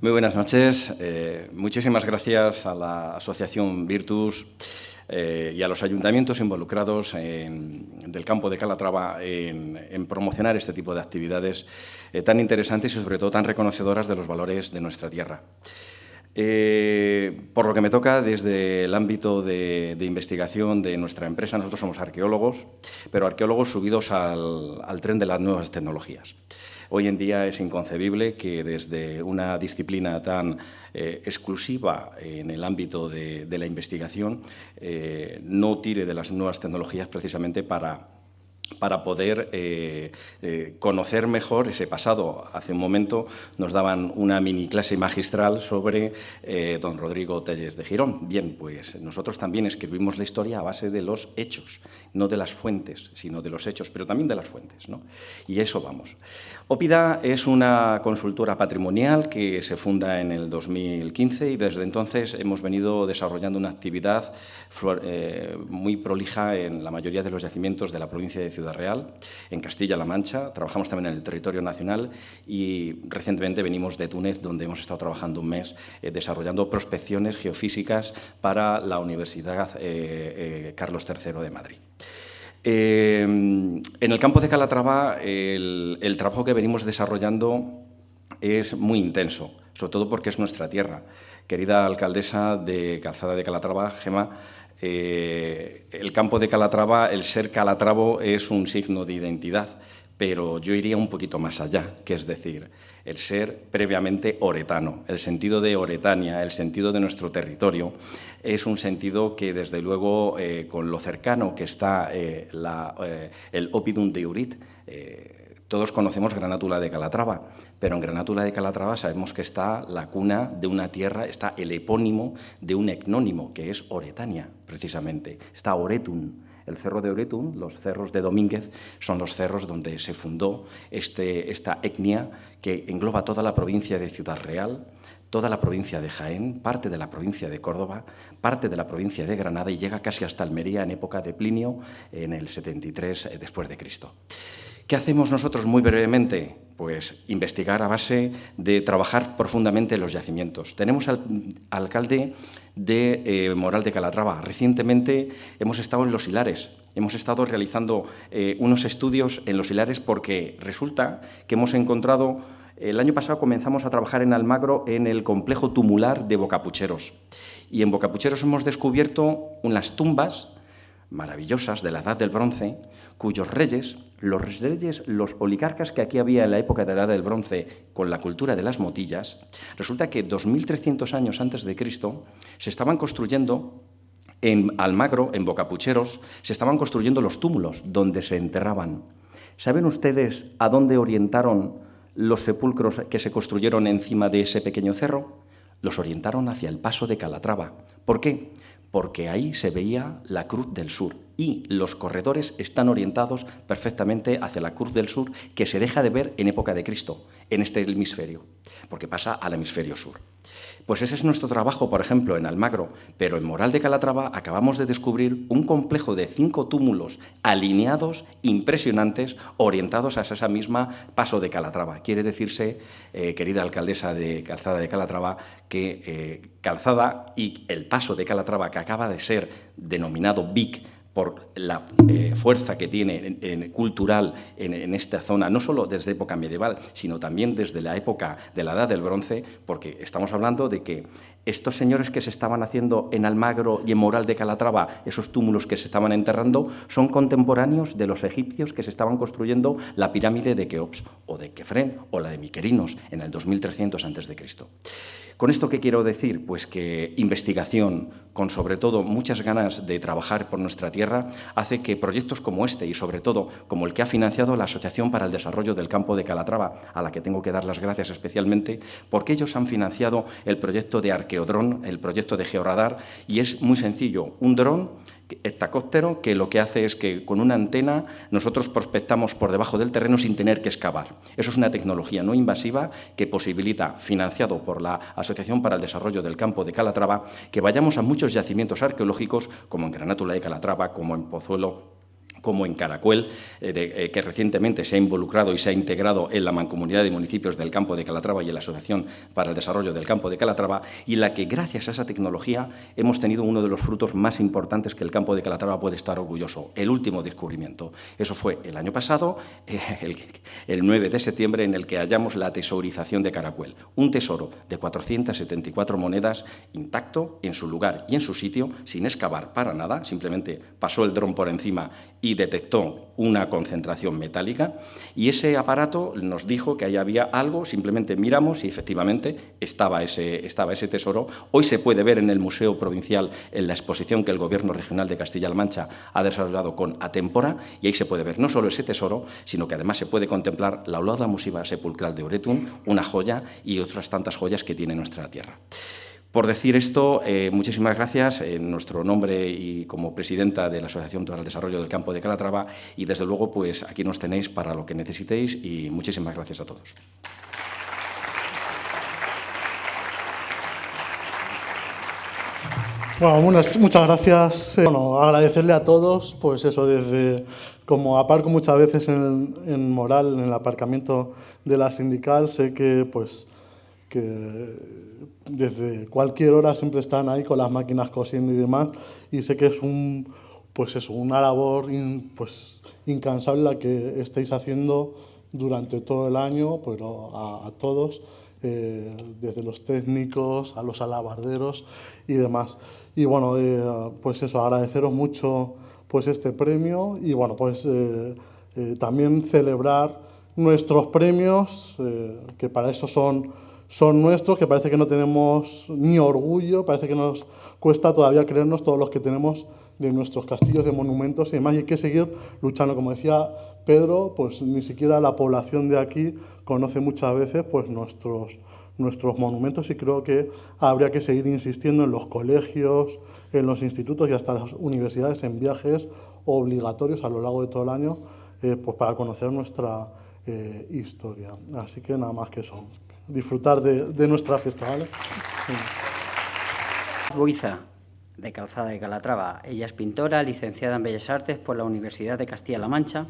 Muy buenas noches. Muchísimas gracias a la Asociación Virtus y a los ayuntamientos involucrados del campo de Calatrava en promocionar este tipo de actividades tan interesantes y, sobre todo, tan reconocedoras de los valores de nuestra tierra. Por lo que me toca, desde el ámbito de investigación de nuestra empresa, nosotros somos arqueólogos, pero arqueólogos subidos al tren de las nuevas tecnologías. Hoy en día es inconcebible que desde una disciplina tan exclusiva en el ámbito de la investigación no tire de las nuevas tecnologías precisamente para para poder conocer mejor ese pasado. Hace un momento nos daban una mini clase magistral sobre don Rodrigo Tellez de Girón. Bien, pues nosotros también escribimos la historia a base de los hechos, no de las fuentes, sino de los hechos, pero también de las fuentes, ¿no? Y eso vamos. Ópida es una consultora patrimonial que se funda en el 2015 y desde entonces hemos venido desarrollando una actividad muy prolija en la mayoría de los yacimientos de la provincia de Ciudad Real, en Castilla-La Mancha. Trabajamos también en el territorio nacional y recientemente venimos de Túnez, donde hemos estado trabajando un mes desarrollando prospecciones geofísicas para la Universidad Carlos III de Madrid. En el campo de Calatrava, el trabajo que venimos desarrollando es muy intenso, sobre todo porque es nuestra tierra. Querida alcaldesa de Calzada de Calatrava, Gemma, el campo de Calatrava, el ser calatravo es un signo de identidad, pero yo iría un poquito más allá, que es decir, el ser previamente oretano. El sentido de Oretania, el sentido de nuestro territorio, es un sentido que, desde luego, con lo cercano que está el Oppidum de Urit, todos conocemos Granátula de Calatrava, pero en Granátula de Calatrava sabemos que está la cuna de una tierra, está el epónimo de un etnónimo, que es Oretania, precisamente. Está Oretum. El cerro de Oretum, los cerros de Domínguez, son los cerros donde se fundó esta etnia que engloba toda la provincia de Ciudad Real, toda la provincia de Jaén, parte de la provincia de Córdoba, parte de la provincia de Granada y llega casi hasta Almería en época de Plinio, en el 73 después de Cristo. ¿Qué hacemos nosotros muy brevemente? Pues investigar a base de trabajar profundamente en los yacimientos. Tenemos al alcalde de Moral de Calatrava. Recientemente hemos estado en Los Hilares. Hemos estado realizando unos estudios en Los Hilares porque resulta que hemos encontrado... El año pasado comenzamos a trabajar en Almagro en el complejo tumular de Bocapucheros. Y en Bocapucheros hemos descubierto unas tumbas maravillosas de la Edad del Bronce, cuyos reyes, los oligarcas que aquí había en la época de la Edad del Bronce con la cultura de las motillas, resulta que 2300 años antes de Cristo se estaban construyendo en Almagro, en Bocapucheros, se estaban construyendo los túmulos donde se enterraban. ¿Saben ustedes a dónde orientaron los sepulcros que se construyeron encima de ese pequeño cerro? Los orientaron hacia el Paso de Calatrava. ¿Por qué? Porque ahí se veía la Cruz del Sur y los corredores están orientados perfectamente hacia la Cruz del Sur, que se deja de ver en época de Cristo, en este hemisferio, porque pasa al hemisferio sur. Pues ese es nuestro trabajo, por ejemplo, en Almagro, pero en Moral de Calatrava acabamos de descubrir un complejo de 5 túmulos alineados, impresionantes, orientados hacia esa misma Paso de Calatrava. Quiere decirse, querida alcaldesa de Calzada de Calatrava, que Calzada y el Paso de Calatrava, que acaba de ser denominado Vic, por la fuerza que tiene cultural en esta zona, no solo desde época medieval, sino también desde la época de la Edad del Bronce, porque estamos hablando de que estos señores que se estaban haciendo en Almagro y en Moral de Calatrava, esos túmulos que se estaban enterrando, son contemporáneos de los egipcios que se estaban construyendo la pirámide de Keops, o de Kefren, o la de Miquerinos, en el 2300 a.C. ¿Con esto qué quiero decir? Pues que investigación, con sobre todo muchas ganas de trabajar por nuestra tierra, hace que proyectos como este y sobre todo como el que ha financiado la Asociación para el Desarrollo del Campo de Calatrava, a la que tengo que dar las gracias especialmente, porque ellos han financiado el proyecto de Arqueodrón, el proyecto de Georradar, y es muy sencillo, un dron hectacóptero que lo que hace es que con una antena nosotros prospectamos por debajo del terreno sin tener que excavar. Eso es una tecnología no invasiva que posibilita, financiado por la Asociación para el Desarrollo del Campo de Calatrava, que vayamos a muchos yacimientos arqueológicos, como en Granátula de Calatrava, como en Pozuelo, como en Caracuel, que recientemente se ha involucrado y se ha integrado en la Mancomunidad de Municipios del Campo de Calatrava y en la Asociación para el Desarrollo del Campo de Calatrava, y la que, gracias a esa tecnología, hemos tenido uno de los frutos más importantes que el Campo de Calatrava puede estar orgulloso, el último descubrimiento. Eso fue el año pasado, el 9 de septiembre, en el que hallamos la tesourización de Caracuel, un tesoro de 474 monedas intacto, en su lugar y en su sitio, sin excavar para nada, simplemente pasó el dron por encima y y detectó una concentración metálica, y ese aparato nos dijo que ahí había algo, simplemente miramos y efectivamente estaba ese tesoro. Hoy se puede ver en el Museo Provincial, en la exposición que el Gobierno Regional de Castilla-La Mancha ha desarrollado con Atémpora, y ahí se puede ver no solo ese tesoro, sino que además se puede contemplar la Lauda Musiva Sepulcral de Oretun, una joya, y otras tantas joyas que tiene nuestra tierra. Por decir esto, muchísimas gracias en nuestro nombre y como presidenta de la Asociación para el Desarrollo del Campo de Calatrava, y desde luego pues aquí nos tenéis para lo que necesitéis, y muchísimas gracias a todos. Bueno, muchas gracias. Bueno, agradecerle a todos, pues eso, desde como aparco muchas veces en Moral, en el aparcamiento de la Sindical, sé que desde cualquier hora siempre están ahí con las máquinas cosiendo y demás, y sé que es una labor incansable la que estáis haciendo durante todo el año, pero a todos, desde los técnicos a los alabarderos y demás. Y bueno, pues eso, agradeceros mucho pues este premio, y bueno, pues también celebrar nuestros premios, que para eso son nuestros, que parece que no tenemos ni orgullo, parece que nos cuesta todavía creernos todos los que tenemos de nuestros castillos, de monumentos y demás, y hay que seguir luchando. Como decía Pedro, pues ni siquiera la población de aquí conoce muchas veces pues nuestros monumentos, y creo que habría que seguir insistiendo en los colegios, en los institutos y hasta las universidades en viajes obligatorios a lo largo de todo el año, pues para conocer nuestra historia. Así que nada más que eso. Disfrutar de nuestra fiesta, ¿vale? Luisa, de Calzada de Calatrava. Ella es pintora, licenciada en Bellas Artes por la Universidad de Castilla-La Mancha.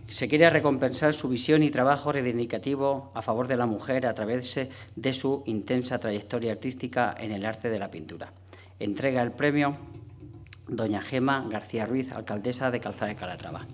Se quiere recompensar su visión y trabajo reivindicativo a favor de la mujer a través de su intensa trayectoria artística en el arte de la pintura. Entrega el premio doña Gema García Ruiz, alcaldesa de Calzada de Calatrava.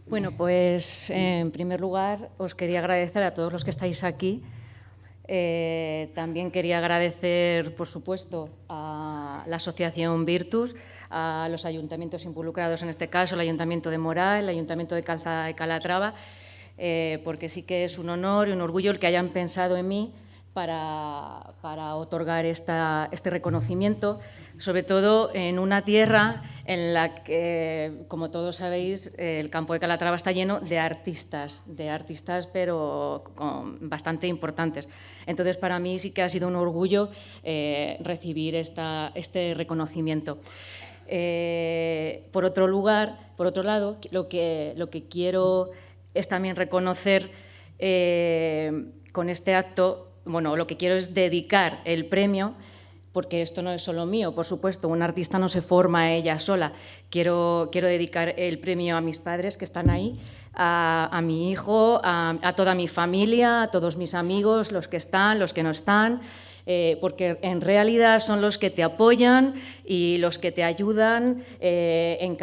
Bueno, pues en primer lugar os quería agradecer a todos los que estáis aquí. También quería agradecer, por supuesto, a la Asociación Virtus, a los ayuntamientos involucrados, en este caso el Ayuntamiento de Moral, el Ayuntamiento de Calzada de Calatrava, porque sí que es un honor y un orgullo el que hayan pensado en mí para otorgar este reconocimiento, sobre todo en una tierra en la que, como todos sabéis, el campo de Calatrava está lleno de artistas pero bastante importantes. Entonces, para mí sí que ha sido un orgullo recibir este reconocimiento. Por otro lado, lo que quiero es también reconocer con este acto. Bueno, lo que quiero es dedicar el premio, porque esto no es solo mío, por supuesto, una artista no se forma ella sola. Quiero dedicar el premio a mis padres que están ahí, a mi hijo, a toda mi familia, a todos mis amigos, los que están, los que no están, porque en realidad son los que te apoyan y los que te ayudan en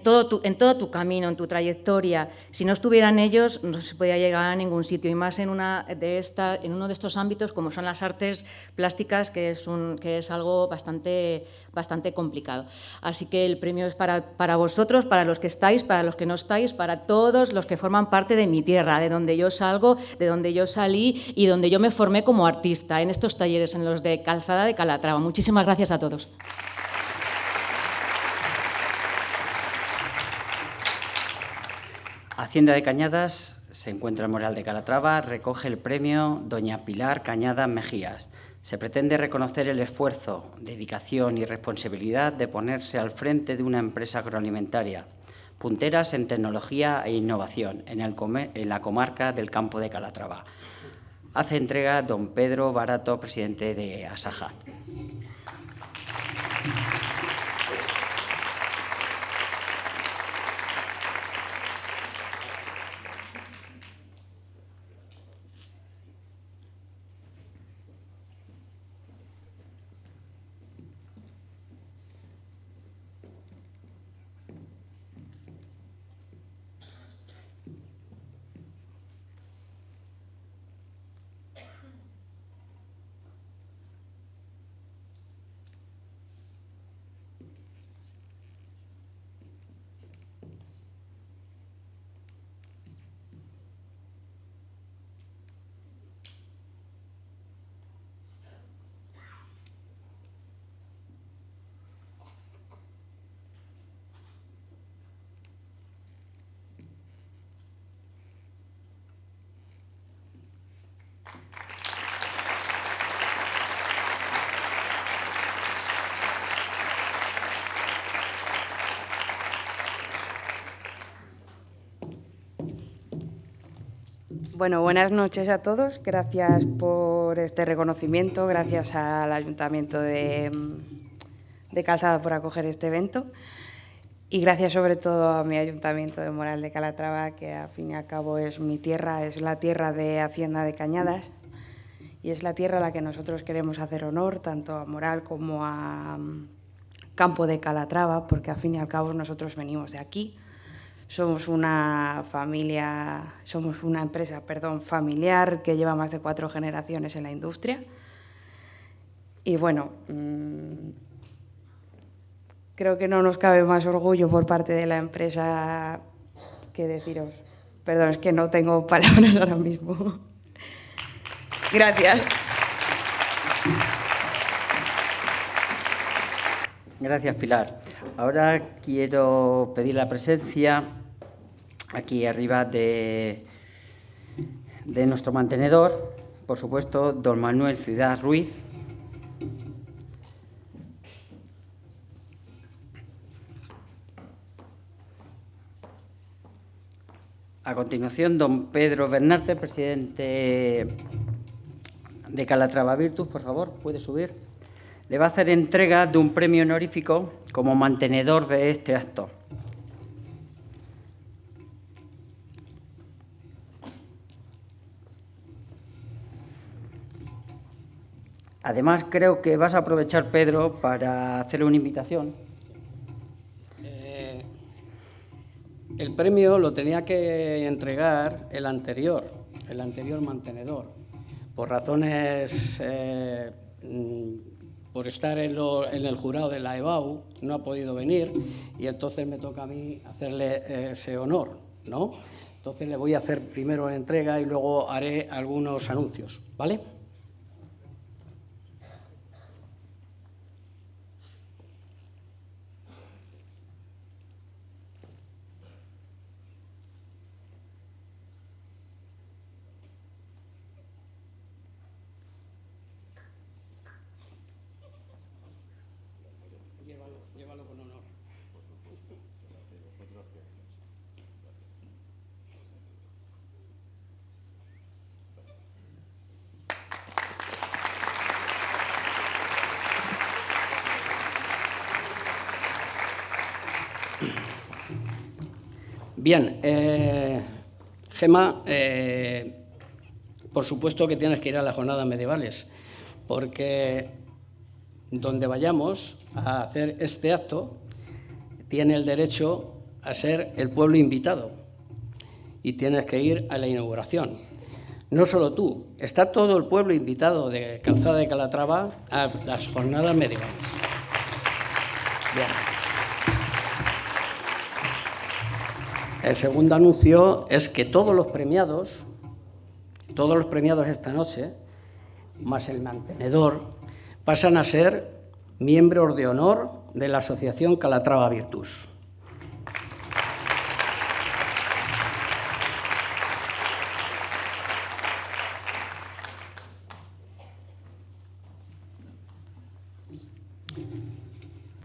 todo tu camino, en tu trayectoria. Si no estuvieran ellos, no se podía llegar a ningún sitio, y más en uno de estos ámbitos como son las artes plásticas, que es algo bastante complicado. Así que el premio es para vosotros, para los que estáis, para los que no estáis, para todos los que forman parte de mi tierra, de donde yo salgo, de donde yo salí y donde yo me formé como artista, en estos talleres, en los de Calzada de Calatrava. Muchísimas gracias a todos. Hacienda de Cañadas se encuentra en Moral de Calatrava, recoge el premio Doña Pilar Cañadas Mejías. Se pretende reconocer el esfuerzo, dedicación y responsabilidad de ponerse al frente de una empresa agroalimentaria, punteras en tecnología e innovación en la comarca del Campo de Calatrava. Hace entrega don Pedro Barato, presidente de Asaja. Bueno, buenas noches a todos. Gracias por este reconocimiento, gracias al Ayuntamiento de Calzada por acoger este evento y gracias sobre todo a mi Ayuntamiento de Moral de Calatrava, que al fin y al cabo es mi tierra, es la tierra de Hacienda de Cañadas y es la tierra a la que nosotros queremos hacer honor, tanto a Moral como a Campo de Calatrava, porque al fin y al cabo nosotros venimos de aquí. Somos una empresa familiar que lleva más de 4 generaciones en la industria. Y bueno, creo que no nos cabe más orgullo por parte de la empresa que deciros. Perdón, es que no tengo palabras ahora mismo. Gracias. Gracias, Pilar. Ahora quiero pedir la presencia aquí arriba de nuestro mantenedor, por supuesto, don Manuel Ciudad Ruiz. A continuación, don Pedro Bernarte, presidente de Calatrava Virtus, por favor, puede subir. Le va a hacer entrega de un premio honorífico como mantenedor de este acto. Además, creo que vas a aprovechar, Pedro, para hacerle una invitación. El premio lo tenía que entregar el anterior mantenedor, por razones... por estar en el jurado de la EBAU, no ha podido venir y entonces me toca a mí hacerle ese honor, ¿no? Entonces le voy a hacer primero la entrega y luego haré algunos anuncios, ¿vale? Llévalo con honor. Bien, Gemma, por supuesto que tienes que ir a las jornadas medievales, porque donde vayamos a hacer este acto tiene el derecho a ser el pueblo invitado y tienes que ir a la inauguración. No solo tú, está todo el pueblo invitado de Calzada de Calatrava a las jornadas medievales. Bien. El segundo anuncio es que todos los premiados esta noche, más el mantenedor, pasan a ser miembros de honor de la Asociación Calatrava Virtus.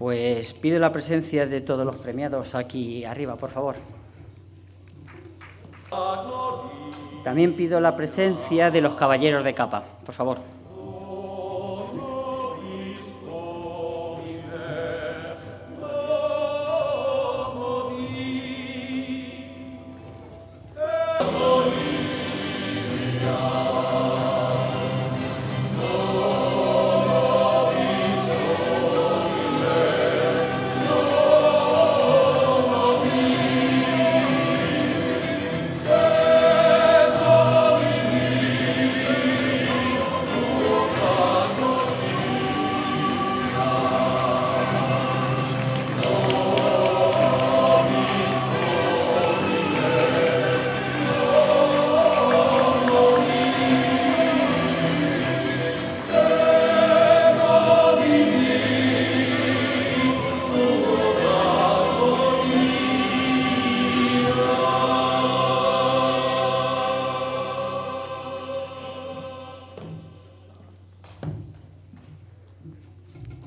Pues pido la presencia de todos los premiados aquí arriba, por favor. También pido la presencia de los caballeros de capa, por favor.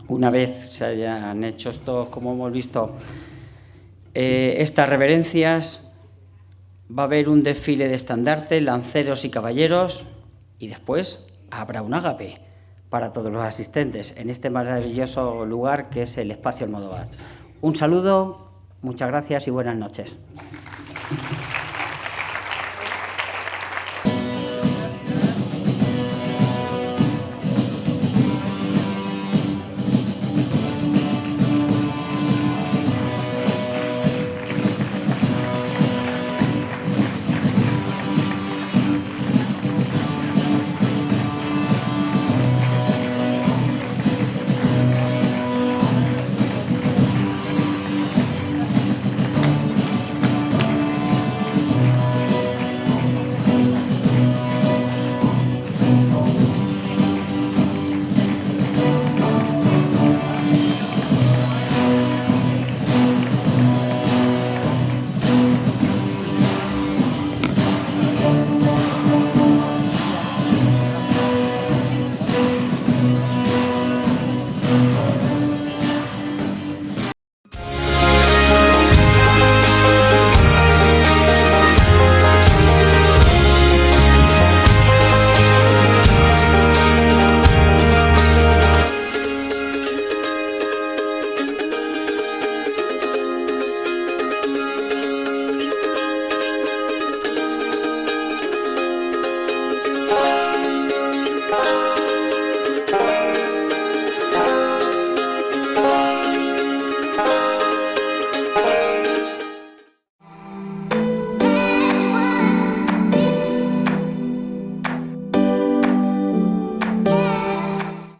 Una vez se hayan hecho esto, como hemos visto, estas reverencias, va a haber un desfile de estandartes, lanceros y caballeros, y después habrá un ágape para todos los asistentes en este maravilloso lugar que es el Espacio Almodóvar. Un saludo, muchas gracias y buenas noches.